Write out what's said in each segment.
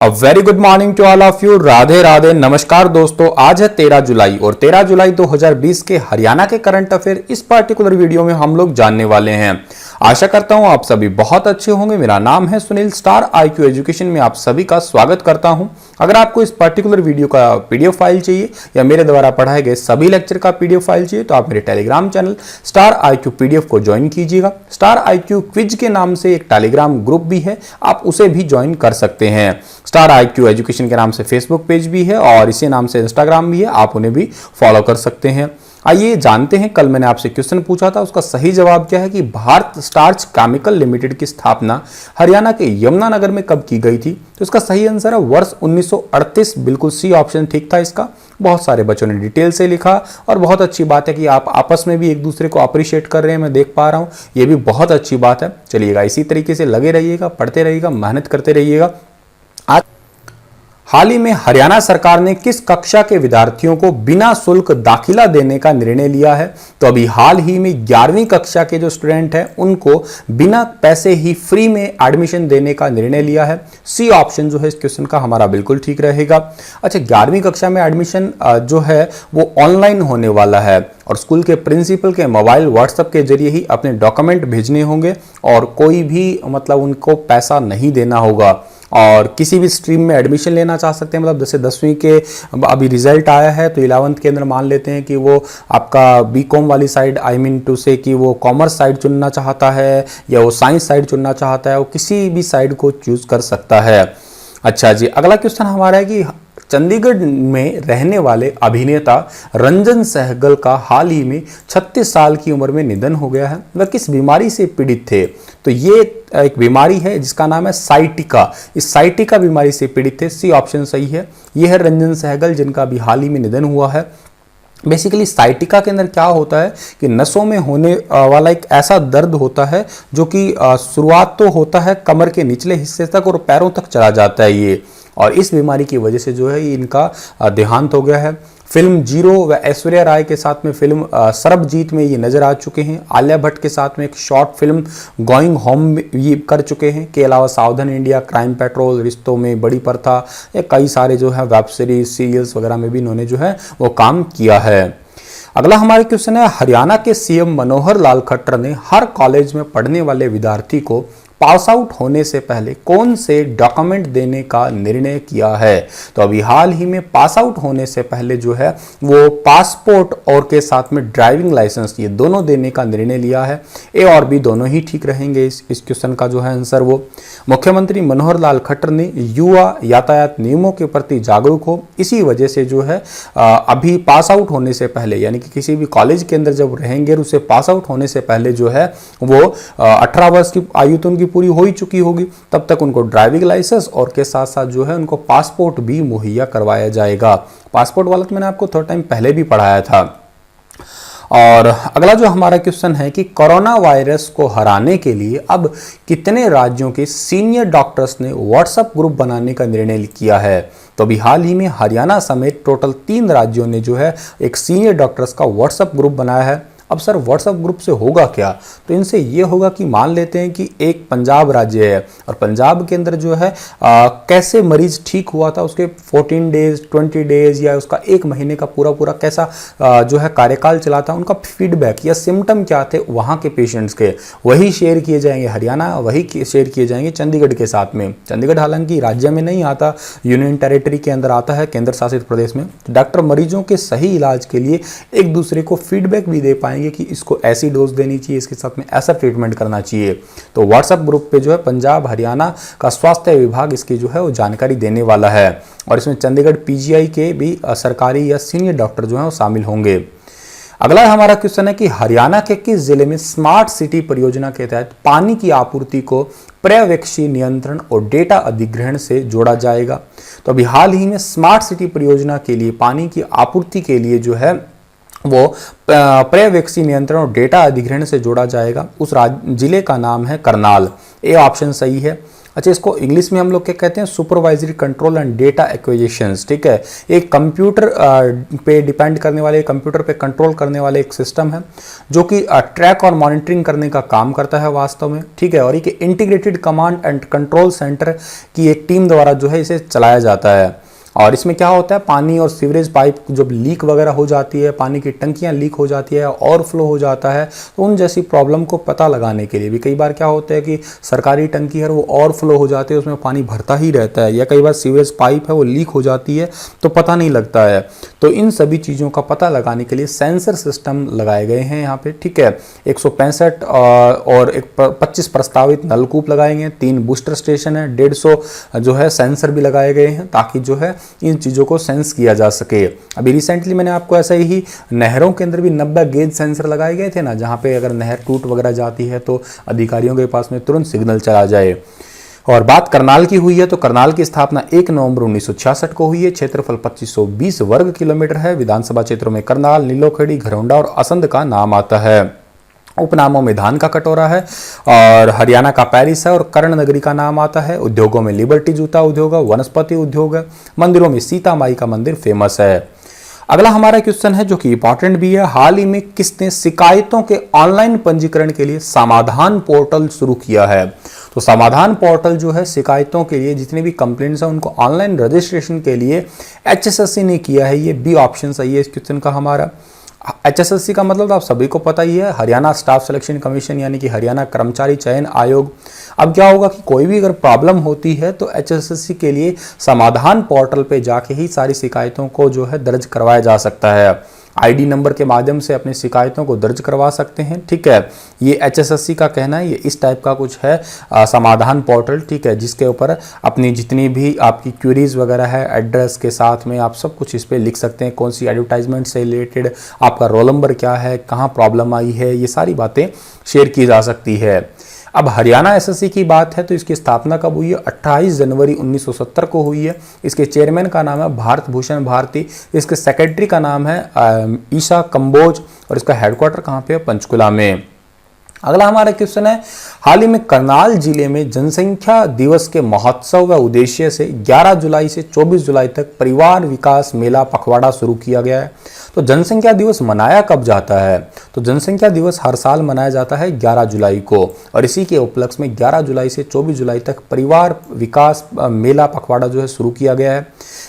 A very good morning to all of you. Radhe Radhe, नमस्कार दोस्तों। आज है 13 जुलाई और 13 जुलाई 2020 के हरियाणा के करंट अफेयर इस पर्टिकुलर वीडियो में हम लोग जानने वाले हैं। आशा करता हूं आप सभी बहुत अच्छे होंगे। मेरा नाम है सुनील, स्टार IQ एजुकेशन में आप सभी का स्वागत करता हूं। अगर आपको इस पर्टिकुलर वीडियो का PDF फाइल चाहिए या मेरे द्वारा पढ़ाए गए सभी लेक्चर का PDF फाइल चाहिए तो आप मेरे Telegram channel star IQ PDF को ज्वाइन कीजिएगा। स्टार IQ क्विज के नाम से एक टेलीग्राम ग्रुप भी है, आप उसे भी ज्वाइन कर सकते हैं। स्टार IQ एजुकेशन के नाम से फेसबुक पेज भी है और इसी नाम से इंस्टाग्राम भी है, आप उन्हें भी फॉलो कर सकते हैं। आइए जानते हैं, कल मैंने आपसे क्वेश्चन पूछा था, उसका सही जवाब क्या है कि भारत स्टार्च केमिकल लिमिटेड की स्थापना हरियाणा के यमुनानगर में कब की गई थी। तो इसका सही आंसर है वर्ष 1938। बिल्कुल सी ऑप्शन ठीक था इसका। बहुत सारे बच्चों ने डिटेल से लिखा और बहुत अच्छी बात है कि आप आपस में भी एक दूसरे को अप्रिशिएट कर रहे हैं, मैं देख पा रहा हूं, ये भी बहुत अच्छी बात है। चलिएगा, इसी तरीके से लगे रहिएगा, पढ़ते रहिएगा, मेहनत करते रहिएगा। हाल ही में हरियाणा सरकार ने किस कक्षा के विद्यार्थियों को बिना शुल्क दाखिला देने का निर्णय लिया है। तो अभी हाल ही में 11वीं कक्षा के जो स्टूडेंट हैं उनको बिना पैसे ही फ्री में एडमिशन देने का निर्णय लिया है। सी ऑप्शन जो है इस क्वेश्चन का हमारा बिल्कुल ठीक रहेगा। अच्छा, 11वीं कक्षा में एडमिशन जो है वो ऑनलाइन होने वाला है और स्कूल के प्रिंसिपल के मोबाइल व्हाट्सएप के जरिए ही अपने डॉक्यूमेंट भेजने होंगे और कोई भी मतलब उनको पैसा नहीं देना होगा और किसी भी स्ट्रीम में एडमिशन लेना चाह सकते हैं। मतलब जैसे 10वीं के अभी रिजल्ट आया है तो 11th के अंदर मान लेते हैं कि वो आपका BCom वाली साइड, आई मीन टू से कि वो कॉमर्स साइड चुनना चाहता है या वो साइंस साइड चुनना चाहता है, वो किसी भी साइड को चूज कर सकता है। अच्छा जी, अगला क्वेश्चन हमारा है कि चंडीगढ़ में रहने वाले अभिनेता रंजन सहगल का हाल ही में 36 साल की उम्र में निधन हो गया है। वह किस बीमारी से पीड़ित थे। तो ये एक बीमारी है जिसका नाम है साइटिका। इस साइटिका बीमारी से पीड़ित थे। सी ऑप्शन सही है। यह है रंजन सहगल जिनका भी हाल ही में निधन हुआ है। बेसिकली साइटिका के अंदर क्या होता है कि नसों में होने वाला एक ऐसा दर्द होता है जो कि शुरुआत तो होता है कमर के निचले हिस्से तक और पैरों तक चला जाता है ये, और इस बीमारी की वजह से जो है इनका देहांत हो गया है। फिल्म जीरो व ऐश्वर्या राय के साथ में फिल्म सरबजीत में ये नजर आ चुके हैं। आलिया भट्ट के साथ में एक शॉर्ट फिल्म गोइंग होम ये कर चुके हैं। के अलावा सावधान इंडिया, क्राइम पेट्रोल, रिश्तों में बड़ी प्रथा, या कई सारे जो है वेब सीरीज, सीरियल्स वगैरह में भी इन्होंने जो है वो काम किया है। अगला हमारे क्वेश्चन है, हरियाणा के CM मनोहर लाल खट्टर ने हर कॉलेज में पढ़ने वाले विद्यार्थी को पास आउट होने से पहले कौन से डॉक्यूमेंट देने का निर्णय किया है। तो अभी हाल ही में पास आउट होने से पहले जो है वो पासपोर्ट और के साथ में ड्राइविंग लाइसेंस, ये दोनों देने का निर्णय लिया है। ए और बी दोनों ही ठीक रहेंगे। इस क्वेश्चन का जो है आंसर वो मुख्यमंत्री मनोहर लाल खट्टर ने युवा यातायात नियमों के प्रति जागरूक हो, इसी वजह से जो है अभी पास आउट होने से पहले, यानी कि किसी भी कॉलेज के अंदर जब रहेंगे उसे पास आउट होने से पहले जो है वो 18 वर्ष की आयु तो उनकी पूरी हो ही चुकी होगी, तब तक उनको ड्राइविंग लाइसेंस और के साथ साथ जो है उनको पासपोर्ट भी मुहैया करवाया जाएगा। पासपोर्ट वाला तो मैंने आपको थोड़ा टाइम पहले भी पढ़ाया था। और अगला जो हमारा क्वेश्चन है कि कोरोना वायरस को हराने के लिए अब कितने राज्यों के सीनियर डॉक्टर्स ने व्हाट्सएप ग्रुप बनाने का निर्णय किया है। तो अभी हाल ही में हरियाणा समेत टोटल 3 राज्यों ने जो है एक सीनियर डॉक्टर्स का व्हाट्सएप ग्रुप बनाया है। अब सर व्हाट्सएप ग्रुप से होगा क्या। तो इनसे ये होगा कि मान लेते हैं कि एक पंजाब राज्य है और पंजाब के अंदर जो है कैसे मरीज ठीक हुआ था, उसके 14 डेज, 20 डेज या उसका 1 महीने का पूरा कैसा जो है कार्यकाल चला था, उनका फीडबैक या सिम्टम क्या थे वहाँ के पेशेंट्स के, वही शेयर किए जाएंगे हरियाणा, वही शेयर किए जाएंगे चंडीगढ़ के साथ में। चंडीगढ़ हालांकि राज्य में नहीं आता, यूनियन टेरिटरी के अंदर आता है, केंद्र शासित प्रदेश में। डॉक्टर मरीजों के सही इलाज के लिए एक दूसरे को फीडबैक भी दे पाएंगे कि इसको ऐसी डोज देनी चाहिए, इसके साथ में ऐसा ट्रीटमेंट करना चाहिए। तो व्हाट्सएप ग्रुप पे जो है पंजाब हरियाणा का स्वास्थ्य विभाग इसकी जो है वो जानकारी देने वाला है और इसमें चंडीगढ़ PGI के भी सरकारी या सीनियर डॉक्टर जो है वो शामिल होंगे। अगला हमारा क्वेश्चन है कि हरियाणा के किस जिले में स्मार्ट सिटी परियोजना के तहत पानी की आपूर्ति को पर्यवेक्षी नियंत्रण और डेटा अधिग्रहण से जोड़ा जाएगा। तो अभी हाल ही में स्मार्ट सिटी परियोजना के लिए पानी की आपूर्ति के लिए जो है वो पर्यवेक्षी नियंत्रण और डेटा अधिग्रहण से जोड़ा जाएगा। उस जिले का नाम है करनाल। ए ऑप्शन सही है। अच्छा, इसको इंग्लिश में हम लोग क्या कहते हैं, supervisory control and data acquisitions. ठीक है, एक कंप्यूटर पे डिपेंड करने वाले, कंप्यूटर पे कंट्रोल करने वाले एक सिस्टम है जो कि ट्रैक और मॉनिटरिंग करने का काम करता है वास्तव में। ठीक है, और ये integrated command and control centre की एक टीम द्वारा जो है इसे चलाया जाता है। और इसमें क्या होता है, पानी और सीवरेज पाइप जब लीक वगैरह हो जाती है, पानी की टंकियां लीक हो जाती है, ओवरफ्लो हो जाता है, तो उन जैसी प्रॉब्लम को पता लगाने के लिए भी कई बार क्या होता है कि सरकारी टंकी है वो ओवरफ्लो हो जाती है, उसमें पानी भरता ही रहता है, या कई बार सीवरेज पाइप है वो लीक हो जाती है तो पता नहीं लगता है। तो इन सभी चीज़ों का पता लगाने के लिए सेंसर सिस्टम लगाए गए हैं यहाँ पे। ठीक है, 165 और 25 प्रस्तावित नलकूप लगाए गए, 3 बूस्टर स्टेशन है, 150 जो है सेंसर भी लगाए गए हैं ताकि जो है इन चीज़ों को सेंस किया जा सके। अभी रिसेंटली मैंने आपको ऐसा ही नहरों के अंदर भी 90 गेज सेंसर लगाए गए थे ना, जहाँ पे अगर नहर टूट वगैरह जाती है तो अधिकारियों के पास में तुरंत सिग्नल चला जाए। और बात करनाल की हुई है तो करनाल की स्थापना 1 नवंबर 1966 को हुई है। क्षेत्रफल 2520 वर्ग किलोमीटर है। विधानसभा क्षेत्रों में करनाल, नीलोखेड़ी, घरौंडा और असंध का नाम आता है। उपनामों में धान का कटोरा है, और हरियाणा का पेरिस है, और कर्ण नगरी का नाम आता है। उद्योगों में लिबर्टी जूता उद्योग है, वनस्पति उद्योग है। मंदिरों में सीता माई का मंदिर फेमस है। अगला हमारा क्वेश्चन है जो कि इंपॉर्टेंट भी है। हाल ही में किसने शिकायतों के ऑनलाइन पंजीकरण के लिए समाधान पोर्टल शुरू किया है? तो समाधान पोर्टल जो है शिकायतों के लिए, जितने भी कंप्लेंट्स हैं उनको ऑनलाइन रजिस्ट्रेशन के लिए HSSC ने किया है। ये बी ऑप्शन सही है इस क्वेश्चन का हमारा। HSSC का मतलब आप सभी को पता ही है, हरियाणा स्टाफ सिलेक्शन कमीशन, यानी कि हरियाणा कर्मचारी चयन आयोग। अब क्या होगा कि कोई भी अगर प्रॉब्लम होती है तो HSSC के लिए समाधान पोर्टल पे जाके ही सारी शिकायतों को जो है दर्ज करवाया जा सकता है। ID नंबर के माध्यम से अपनी शिकायतों को दर्ज करवा सकते हैं। ठीक है, ये HSSC का कहना है, ये इस टाइप का कुछ है समाधान पोर्टल। ठीक है, जिसके ऊपर अपनी जितनी भी आपकी क्वेरीज वगैरह है, एड्रेस के साथ में आप सब कुछ इस पर लिख सकते हैं। कौन सी एडवर्टाइजमेंट से रिलेटेड, आपका रोल नंबर क्या है, कहाँ प्रॉब्लम आई है, ये सारी बातें शेयर की जा सकती है। अब हरियाणा SSC की बात है तो इसकी स्थापना कब हुई है? 28 जनवरी 1970 को हुई है। इसके चेयरमैन का नाम है भारत भूषण भारती। इसके सेक्रेटरी का नाम है ईशा कंबोज, और इसका हेडक्वार्टर कहाँ पे है? पंचकुला में। अगला हमारा क्वेश्चन है, हाल ही में करनाल जिले में जनसंख्या दिवस के महोत्सव व उद्देश्य से 11 जुलाई से 24 जुलाई तक परिवार विकास मेला पखवाड़ा शुरू किया गया है। तो जनसंख्या दिवस मनाया कब जाता है? तो जनसंख्या दिवस हर साल मनाया जाता है 11 जुलाई को, और इसी के उपलक्ष्य में 11 जुलाई से 24 जुलाई तक परिवार विकास मेला पखवाड़ा जो है शुरू किया गया है।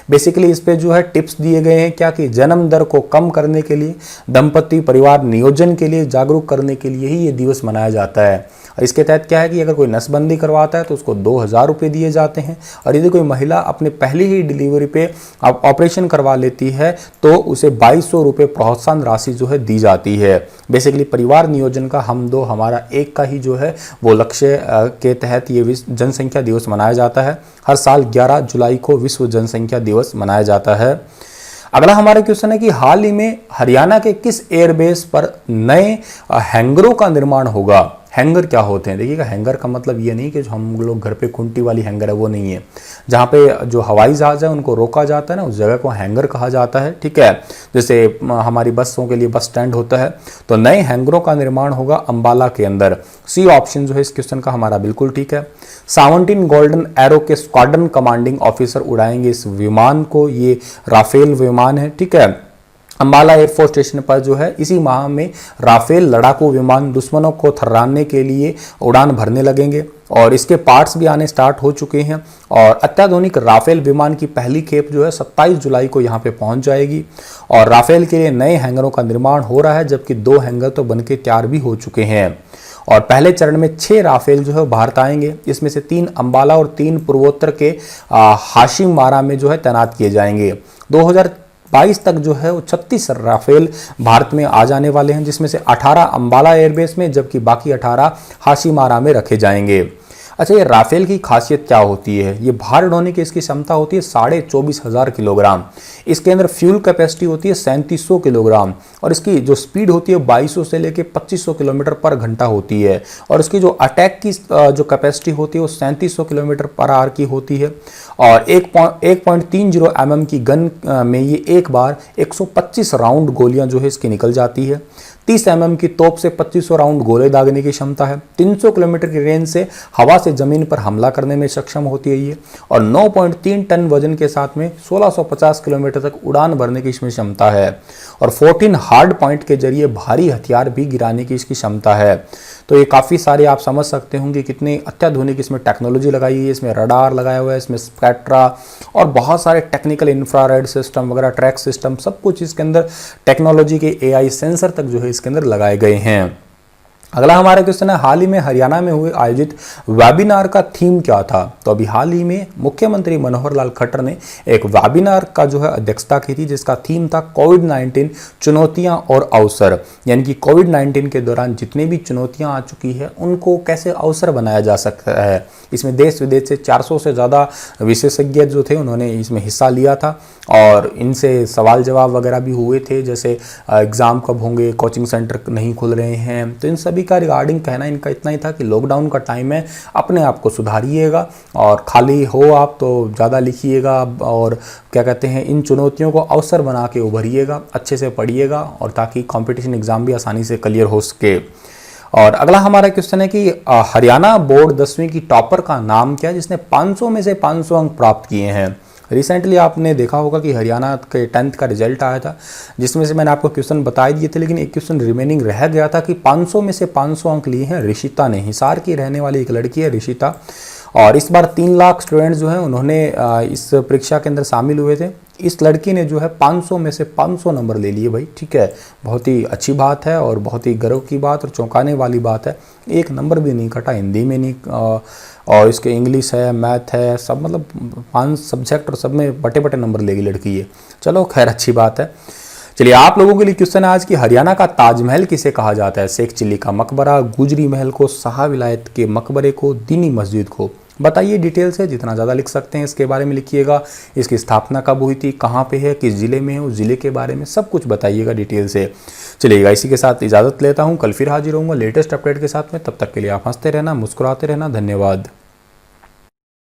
बेसिकली इस पे जो है टिप्स दिए गए हैं क्या, कि जन्म दर को कम करने के लिए, दंपति परिवार नियोजन के लिए जागरूक करने के लिए ही ये दिवस मनाया जाता है। और इसके तहत क्या है कि अगर कोई नसबंदी करवाता है तो उसको 2000 रुपये दिए जाते हैं, और यदि कोई महिला अपने पहली ही डिलीवरी पे ऑपरेशन करवा लेती है तो उसे 2200 रुपये प्रोत्साहन राशि जो है दी जाती है। बेसिकली परिवार नियोजन का हम दो हमारा एक का ही जो है वो लक्ष्य के तहत ये जनसंख्या दिवस मनाया जाता है। हर साल 11 जुलाई को विश्व जनसंख्या दिवस मनाया जाता है। अगला हमारा क्वेश्चन है कि हाल ही में हरियाणा के किस एयरबेस पर नए हैंगरों का निर्माण होगा? हैंगर क्या होते हैं? देखिएगा, हैंगर का मतलब ये नहीं कि जो हम लोग घर पे खुंटी वाली हैंगर है वो नहीं है। जहाँ पे जो हवाई जहाज है उनको रोका जाता है ना, उस जगह को हैंगर कहा जाता है। ठीक है, जैसे हमारी बसों के लिए बस स्टैंड होता है, तो नए हैंगरों का निर्माण होगा अंबाला के अंदर। सी ऑप्शन जो है इस क्वेश्चन का हमारा बिल्कुल ठीक है। 17 गोल्डन एरो के स्क्वाड्रन कमांडिंग ऑफिसर उड़ाएंगे इस विमान को, ये राफेल विमान है। ठीक है, अंबाला एयरफोर्स स्टेशन पर जो है इसी माह में राफेल लड़ाकू विमान दुश्मनों को थर्राने के लिए उड़ान भरने लगेंगे, और इसके पार्ट्स भी आने स्टार्ट हो चुके हैं। और अत्याधुनिक राफेल विमान की पहली खेप जो है 27 जुलाई को यहाँ पे पहुँच जाएगी। और राफेल के लिए नए हैंगरों का निर्माण हो रहा है, जबकि 2 हैंगर तो बनके तैयार भी हो चुके हैं। और पहले चरण में 6 राफेल जो है भारत आएंगे। इसमें से 3 अंबाला और 3 पूर्वोत्तर के हाशिमारा में जो है तैनात किए जाएंगे। 2022 तक जो है वो 36 राफेल भारत में आ जाने वाले हैं, जिसमें से 18 अंबाला एयरबेस में, जबकि बाकी 18 हाशिमारा में रखे जाएंगे। अच्छा, ये राफेल की खासियत क्या होती है? ये भार ढोने की इसकी क्षमता होती है 24,500 किलोग्राम। इसके अंदर फ्यूल कैपेसिटी होती है 3700 किलोग्राम, और इसकी जो स्पीड होती है 2200 से लेके 2500 किलोमीटर पर घंटा होती है। और इसकी जो अटैक की जो कैपेसिटी होती है वो 3700 किलोमीटर पर आवर की होती है। और 1.30 mm की गन में ये एक बार 125 राउंड गोलियां जो है इसकी निकल जाती है। 30 mm की तोप से 2500 राउंड गोले दागने की क्षमता है, 300 किलोमीटर की रेंज से हवा से जमीन पर हमला करने में सक्षम होती है ये, और 9.3 टन वजन के साथ में 1650 किलोमीटर तक उड़ान भरने की इसमें क्षमता है, और 14 हार्ड पॉइंट के जरिए भारी हथियार भी गिराने की इसकी क्षमता है। तो ये काफ़ी सारे आप समझ सकते होंगे कितनी अत्याधुनिक इसमें टेक्नोलॉजी लगाई है, इसमें रडार लगाया हुआ है, इसमें स्पेक्ट्रा और बहुत सारे टेक्निकल इंफ्रारेड सिस्टम वगैरह, ट्रैक सिस्टम, सब कुछ इसके अंदर टेक्नोलॉजी के AI सेंसर तक जो है इसके अंदर लगाए गए हैं। अगला हमारा क्वेश्चन है, हाल ही में हरियाणा में हुए आयोजित वेबिनार का थीम क्या था? तो अभी हाल ही में मुख्यमंत्री मनोहर लाल खट्टर ने एक वेबिनार का जो है अध्यक्षता की थी, जिसका थीम था कोविड-19 चुनौतियां और अवसर, यानी कि कोविड-19 के दौरान जितनी भी चुनौतियां आ चुकी है उनको कैसे अवसर बनाया जा सकता है। इसमें देश विदेश से 400 से ज़्यादा विशेषज्ञ जो थे उन्होंने इसमें हिस्सा लिया था, और इनसे सवाल जवाब वगैरह भी हुए थे, जैसे एग्ज़ाम कब होंगे, कोचिंग सेंटर नहीं खुल रहे हैं। तो इन सभी का रिगार्डिंग कहना इनका इतना ही था कि लॉकडाउन का टाइम है, अपने आप को सुधारिएगा और खाली हो आप तो ज़्यादा लिखिएगा, और क्या कहते हैं, इन चुनौतियों को अवसर बना के उभरिएगा, अच्छे से पढ़िएगा, और ताकि कंपटीशन एग्ज़ाम भी आसानी से क्लियर हो सके। और अगला हमारा क्वेश्चन है कि हरियाणा बोर्ड 10वीं की टॉपर का नाम क्या है जिसने 500 में से 500 अंक प्राप्त किए हैं? रिसेंटली आपने देखा होगा कि हरियाणा के 10th का रिजल्ट आया था, जिसमें से मैंने आपको क्वेश्चन बता दिए थे, लेकिन एक क्वेश्चन रिमेनिंग रह गया था कि 500 में से 500 अंक लिए हैं ऋषिता ने। हिसार की रहने वाली एक लड़की है ऋषिता, और इस बार 3 लाख स्टूडेंट्स जो हैं उन्होंने इस परीक्षा के अंदर शामिल हुए थे। इस लड़की ने जो है 500 में से 500 नंबर ले लिए भाई, ठीक है, बहुत ही अच्छी बात है और बहुत ही गर्व की बात और चौंकाने वाली बात है। एक नंबर भी नहीं कटा, हिंदी में नहीं, और इसके इंग्लिश है, मैथ है, सब मतलब 5 सब्जेक्ट और सब में बटे बटे नंबर लेगी लड़की ये। चलो खैर, अच्छी बात है। चलिए, आप लोगों के लिए क्वेश्चन है आज की, हरियाणा का ताजमहल किसे कहा जाता है? शेख चिल्ली का मकबरा, गुजरी महल को, शाह विलायत के मकबरे को, दीनी मस्जिद को? बताइए डिटेल से, जितना ज़्यादा लिख सकते हैं इसके बारे में लिखिएगा। इसकी स्थापना कब हुई थी, कहाँ पे है, किस जिले में है, उस जिले के बारे में सब कुछ बताइएगा डिटेल से। चलिएगा, इसी के साथ इजाज़त लेता हूँ, कल फिर हाजिर होऊंगा लेटेस्ट अपडेट के साथ में। तब तक के लिए आप हंसते रहना, मुस्कुराते रहना। धन्यवाद।